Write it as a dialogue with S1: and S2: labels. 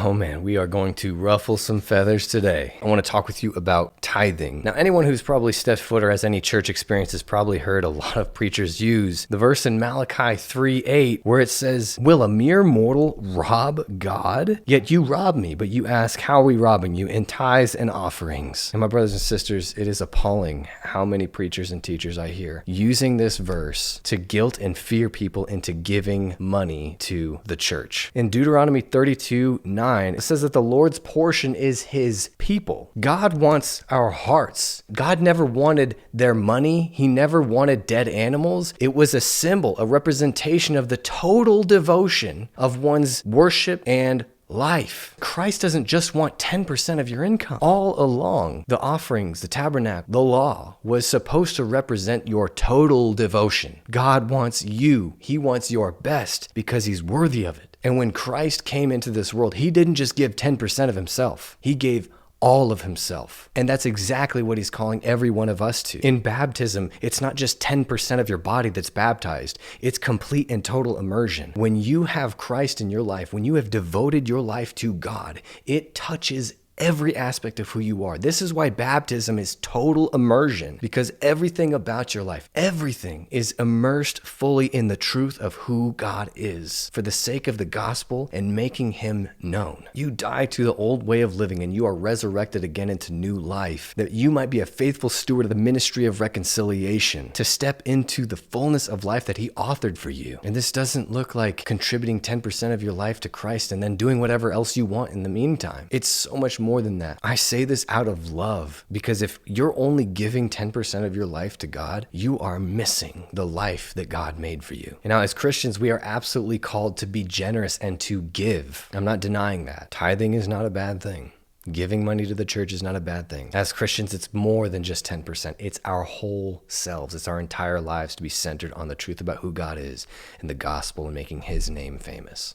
S1: Oh man, we are going to ruffle some feathers today. I want to talk with you about tithing. Now, anyone who's probably stepped foot or has any church experience has probably heard a lot of preachers use the verse in Malachi 3:8 where it says, "Will a mere mortal rob God? Yet you rob me." But you ask, how are we robbing you? In tithes and offerings. And my brothers and sisters, it is appalling how many preachers and teachers I hear using this verse to guilt and fear people into giving money to the church. In Deuteronomy 32:9, it says that the Lord's portion is his people. God wants our hearts. God never wanted their money. He never wanted dead animals. It was a symbol, a representation of the total devotion of one's worship and life. Christ doesn't just want 10% of your income. All along, the offerings, the tabernacle, the law was supposed to represent your total devotion. God wants you. He wants your best because he's worthy of it. And when Christ came into this world, he didn't just give 10% of himself. He gave all of himself. And that's exactly what he's calling every one of us to. In baptism, it's not just 10% of your body that's baptized. It's complete and total immersion. When you have Christ in your life, when you have devoted your life to God, it touches every aspect of who you are. This is why baptism is total immersion, because everything about your life, everything is immersed fully in the truth of who God is for the sake of the gospel and making him known. You die to the old way of living and you are resurrected again into new life, that you might be a faithful steward of the ministry of reconciliation, to step into the fullness of life that he authored for you. And this doesn't look like contributing 10% of your life to Christ and then doing whatever else you want in the meantime. It's so much more than that. I say this out of love, because if you're only giving 10% of your life to God, you are missing the life that God made for you. And now as Christians, we are absolutely called to be generous and to give. I'm not denying that. Tithing is not a bad thing. Giving money to the church is not a bad thing. As Christians, it's more than just 10%. It's our whole selves. It's our entire lives to be centered on the truth about who God is and the gospel and making his name famous.